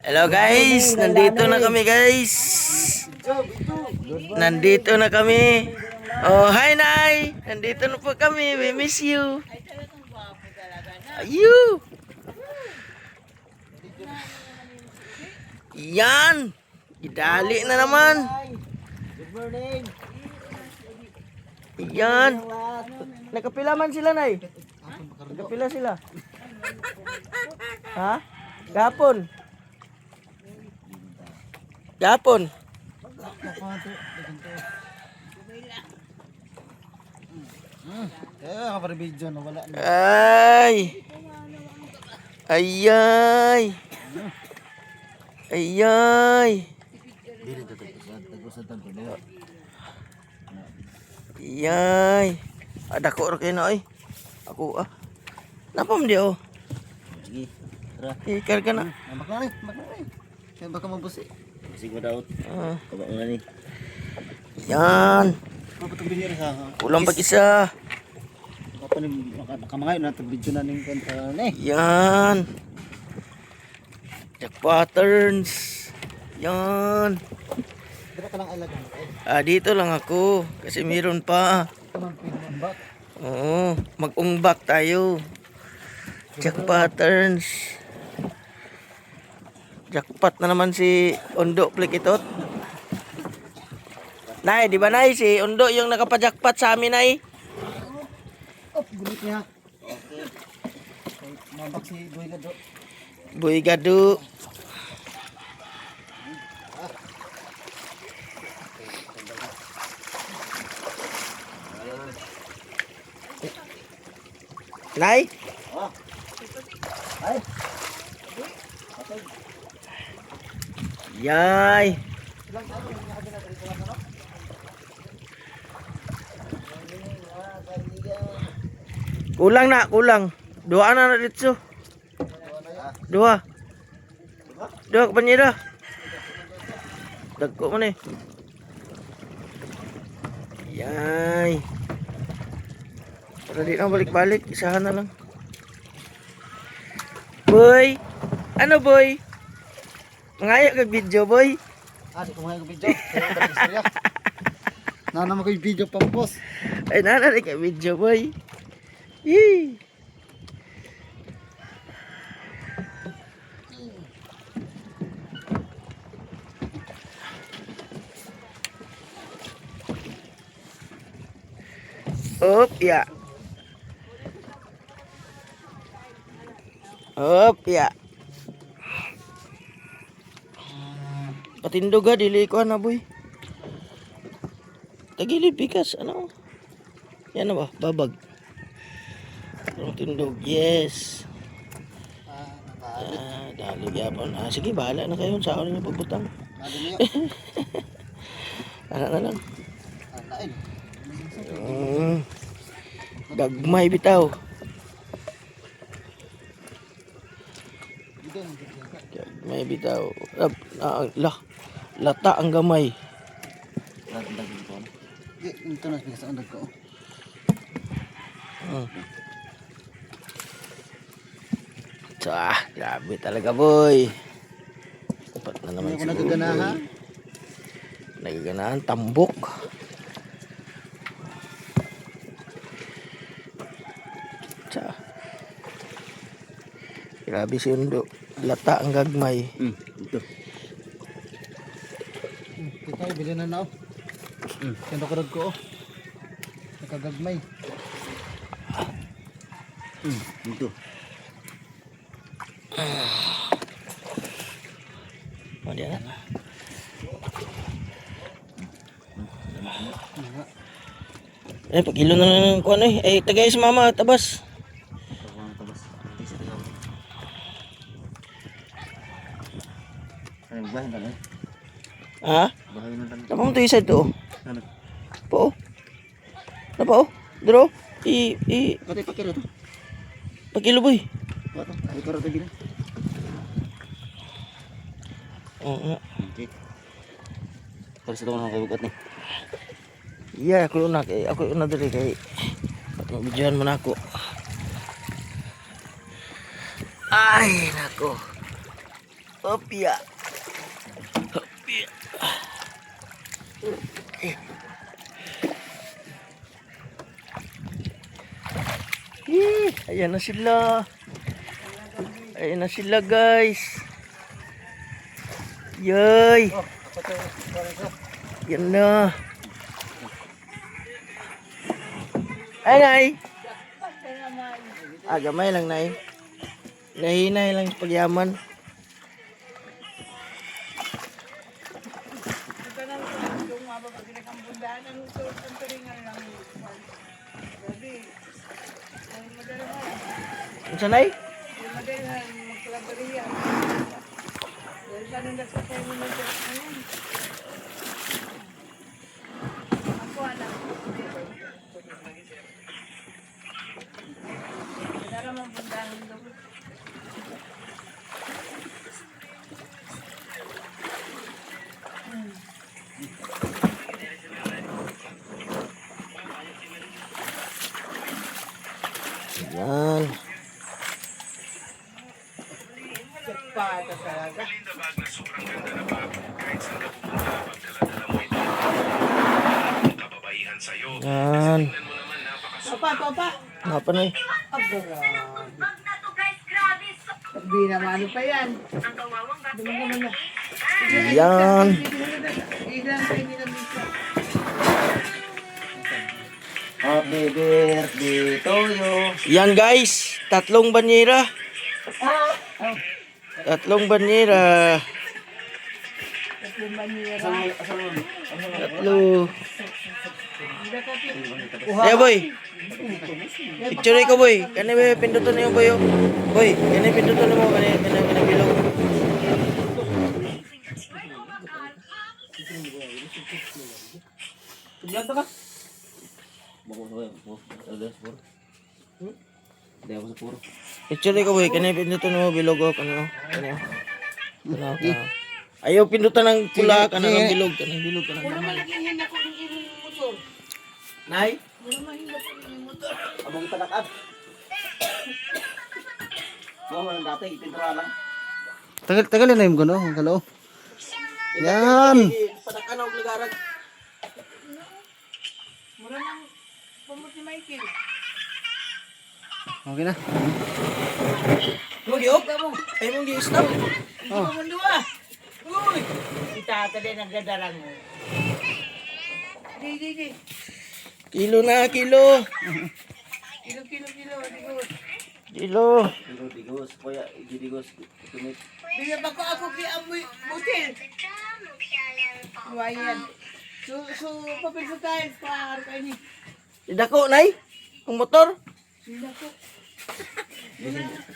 Hello guys, nandito na kami guys. Nandito na kami. Oh, hi Nay. Nandito na po kami. We miss you. Ayu. Yan. Idali na naman. Good morning. Yan. Nakapila man sila Nay. Nakapila sila. Ha? Gapon. Gapon. Kaya kapag video na wala na. Ay. Ayay. Ayay. Dili to tagusan to niya. Ayay. Ada ko ra kay na ay. Ako Napam dia oh. Sige. Tara. Karga na. Makna ni. Kaya baka mabusi. Sige mo daot. Kaba mo ni. Yan. Mapatong binir ha. Kulang pag isa. Apa ni makamangay na video na ning kontra ni. Yan. Jack patterns. Yan. Dira ka lang alagan. Dito lang ako kasi meron pa. Tamang pinambak. Oo, mag-ungbak tayo. Jack patterns. Jackpot na naman si Undo Plikitot. Nay, di ba Nay? Si Undo yung nakapajackpot sa amin Nay. Oh, gulit niya. Okay. Mabak si Boy Gado. Boy Gado. Nay? Oh. Ay. Yay. Kulang. Dua na dito. Dua kapanyera. Dagko man eh. Yay. Para di na balik-balik, isahan na lang. Boy. Ano boy? Mangayo kag video boy. Di ko mga video. Nana mo ko yung video pang post. Ay nana kag video boy. Yee. Up ya. Up ya. Patindog dili ko na boy. Tagilid bigas ano? Yan na ba? Babag. Ang tindog. Yes. Dali gyapon. Sige, bahala na kayo sa oras ng pagbutang. Ana na lang. Gagmay bitaw. Gagmay bitaw. Lata ang gamay. Ito na bigas ang dag ko. Grabe talaga boy. Dapat na naman Ako nagaganahan. Nagaganahan tambok. Grabe si Undo. Lata ang gagmay. Ito. Kita bili na na. Kendo ko ko. Nakagagmay. Ito. Oh, dia na. Pagkilo na lang kuan eh. Tagay si mama tabas. Bahay na lang. Ha? Bahay na lang. Napam to isa to. Ano? Po. Napa Dro. Kati pakiro to. Pagkilo boy. Wato, ay karo to gina. Oo. Okay. Para sa tawon ko bukat ni. Iya, ako na diri kay Mabidyohan mo na ako. Ay, nako. Hopya. Hopya. Ayan na sila. Ayan na sila guys. Yay. Yan na. Ay, nay. Gamay lang, nay. Nahinay lang sa pagyaman. Ano sa nay? Yan. Yan. Papa. Apa na eh? Hindi naman ano pa yan. Yan. Ilan kayo nilamisa. Happy birthday to you. Yan guys. Tatlong banyera. Tatlong banyera. Tatlo. Yeah boy. Picture ko boy. Kani ba pinduton niyo boy? Boy, kani pinduton mo kani bilog. Tublado ka? Picture ko boy. Kani pinduton mo bilog o kani. Kani. Ayaw pindutan ng pula kanang bilog kanang bilog kanang. Nay. Abang tanak-ab. Mo man dati ipintura lang. Tagal na yung gano, ang kalo. Yan. Padakan og ligarag. Mura nang pamot ni Michael. Okay na. Mo giop mo. Ay mo gi-stop. Oh. Pamundua. Uy! Itata din ang gadarang mo. Di. Kilo na kilo. Kilo. Kilo. Digos, kuya, digos tumit. Bigyan ba ko ako kay amoy butil? Wayan. So, papel sa tiles para kayo ni. Idako nay. Ang motor. Sila ko.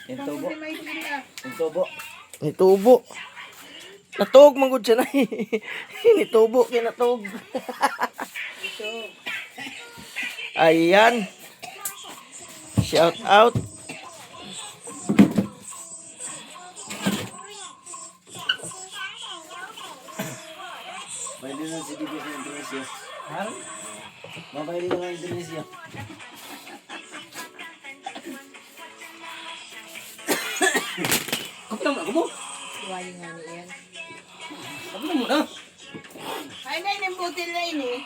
Intubo, Pamot ni Michael ah. intubo. Nitubo. Natog manggod siya nay. Nitubo kay natog. So, Ayan. Shout out. Pwede na si digos ng Indonesia. Mabay din ng Indonesia. Kapag ako mo. wayan nga ni yan. Kapag mo na. Ay, na yung butil na yun eh.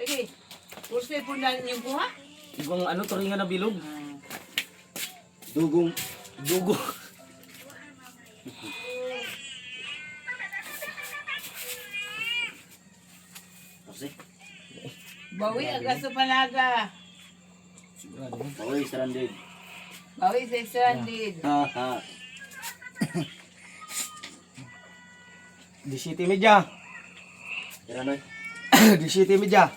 Sige. Gusto yung pundan yung buha? Ibang ano, turingan na bilog. Dugong. Dugo. Kasi, Bawi, aga sa palaga. okay, stranded. Bawi sa stranded. Ha. Di City Media. Tira na. Di City Media.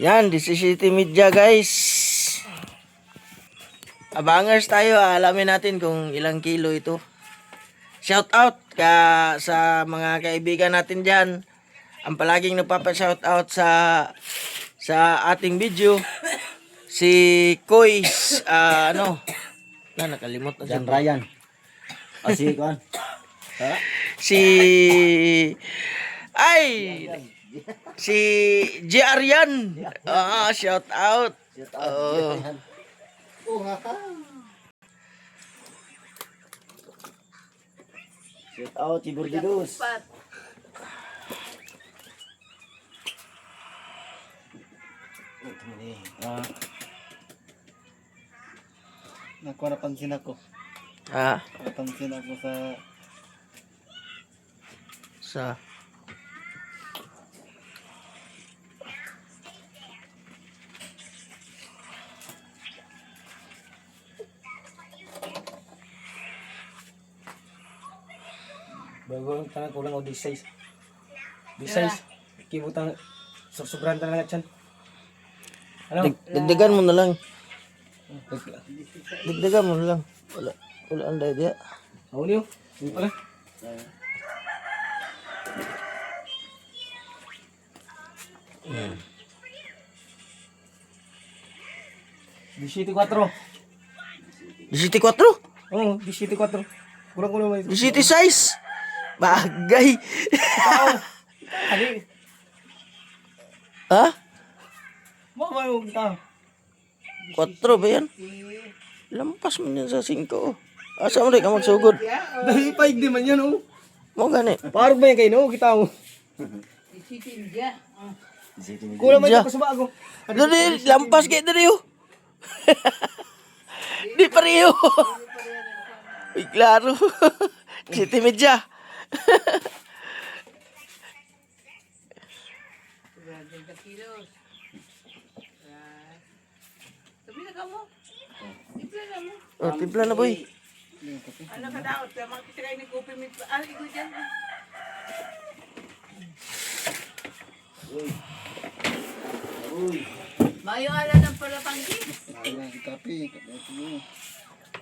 Yan, DCCT Media guys. Abangers tayo, alamin natin kung ilang kilo ito. Shout out sa mga kaibigan natin diyan. Ang palaging nagpapa-shout out sa ating video. Si Kois, nakalimot na siya. Jan Ryan. Asi kan. Ha? Si Si JR yan. Shout out. Shout out. Oo. Yan. Oh, haka. Shout out, Iburgidos. Napansin ako. Ah, Napansin ako sa sa Bago tangan kulang o di size. Di size. Kibutang sobrang tangan chan. Ano? dagdagan mo na lang. Dagdagan mo na lang. Wala ang daya. Ako niyo. Wala. Di 4. 14? Oh, di 4. Kulang may. 17 size. Bagay. Ali. Ha? Mo mo kita. 4 ba yan? Lampas mo yan sa 5. Asa mo rin ka magsugod? Dahil paig di man yan oh. Mo gani. Parang ba yan kayo no? Kita mo. Isitin dyan. Kulang may Diya. tapos ba ako. Dali, lampas kayo dali oh. Di pareho. Uy, klaro. City Media. Kilos. Sabi na ka mo. Ipla na mo. Oh, timpla na boy. Ano ka daot? Kaya makikita kayo ni Kopi Mit. Ikaw dyan. Uy. Mayo ala ng palapanggi. Ayun, kape. Kape mo.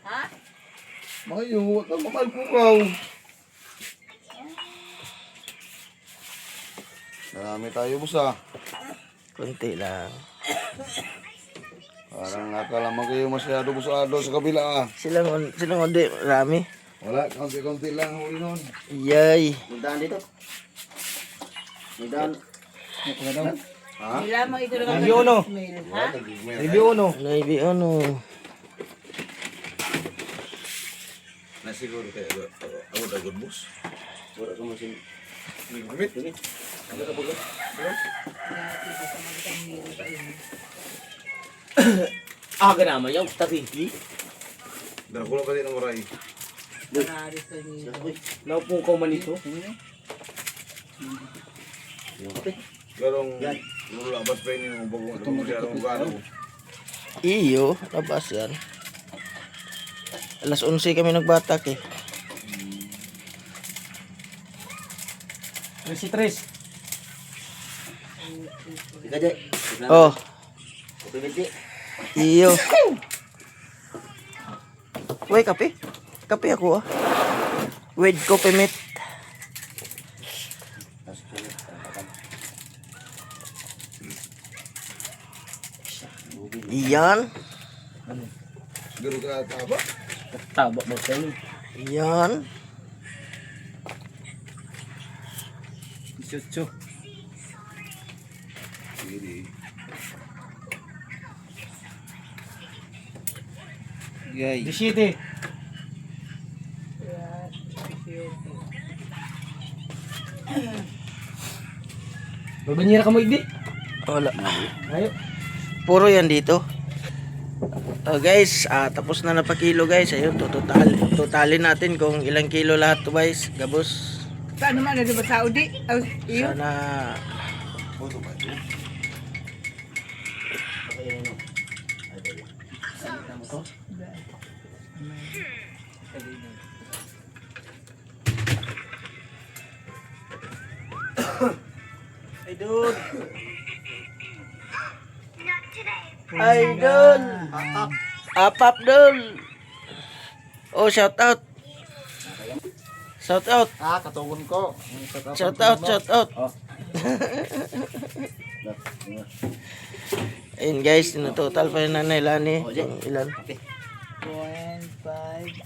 Ha? Mayo, wag kang mamalpukaw. Marami tayo busa. Kunti lang. Parang akala mo kayo masyado busado sa kabila ah. Silang undi, rami. Wala, konti-konti lang huli nun. Yay. Magdaan dito. Magdaan. Ha? Nilamang ito na Review no. Ha? Review no. Maybe ano. Nasiguro kayo. Ako dagod bus. Wala ka masin. Gumit. Naman yung tatiki. Dako lang ka din ang maray. Panaris ka niyo. Uy. Naupong ko man ito. Yung kape. Garong lulabas pa yun yung bagong ito masyadong gano. Iyo, labas yan. Alas 11 kami nagbatak eh. Si Tres. Ika dyan. Oh, Kopi Mit. iyo. Uy, kape. Kape ako ah. With coffee meat. Iyan. Siguro ka taba. Taba mo sa inyo. Iyan. 18. Sige. Gay. 17. Babanyera ka mo igdi. Wala. Ayo. Puro yan dito. Guys, tapos na napakilo guys. Ayun, totalin natin kung ilang kilo lahat to guys. Gabos. Paano man na diba Saudi? Iyo. Sana Idol. Idol. Apap dol. Oh, shout out. Shout out. Katugon ko. Shout out, shout out. Ayun guys, total pa yung nanay Lani. Kung ilan. 1.5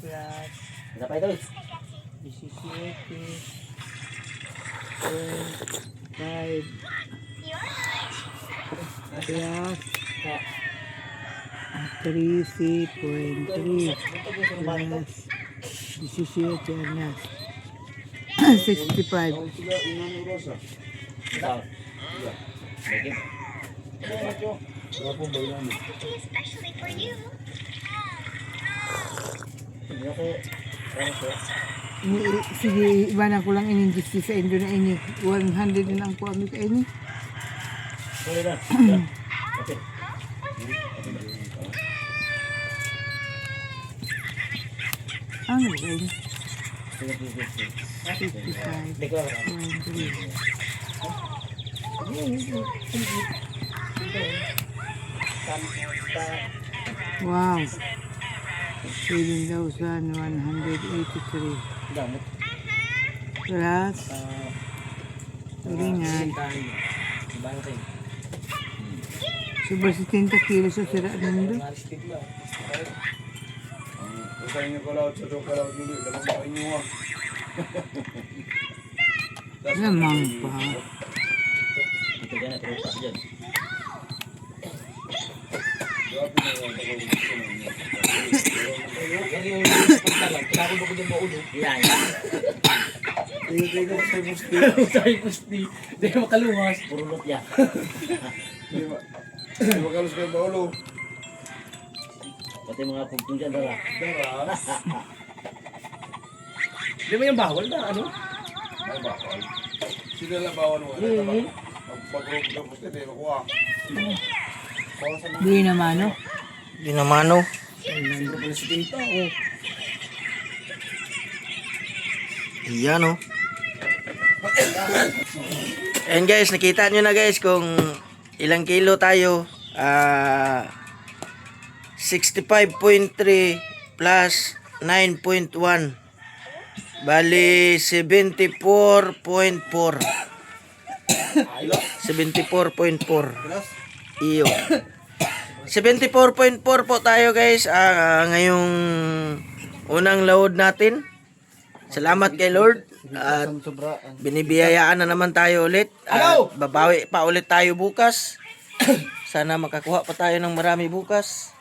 plus Ano pa ito? 17. plus 3C.3 plus 17 anas 65. Sige, iba na ko lang ininjust sa Indo na ini. 100 din ang kuha mo ka ini. Ano ba ini? 55.3. Wow. 7,183. Plus, tulingan. Sobrang 70 kilos sa sira nando. Lamang pa. Sabi gusti. Hindi ka makaluwas. Purulot ya. Di ba kalos kayo baulo? Pati mga pugtong dyan dala. Di ba yung bawal na ano? Ay bakal. Sila lang bawal mo. Pag-prove na po sila, makuha. Di naman, no? Di naman oh. Siguro pala si Tinta. Oh. Iyan oh. And guys, nakita nyo na guys kung ilang kilo tayo. 65.3 plus 9.1. Bali 74.4. 74.4. Iyo. 74.4 po tayo guys. Ngayong unang load natin. Salamat kay Lord. At binibiyayaan na naman tayo ulit. Babawi pa ulit tayo bukas. Sana makakuha pa tayo ng marami bukas.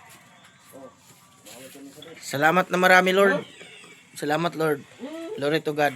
Salamat na marami Lord. Salamat Lord. Glory to God.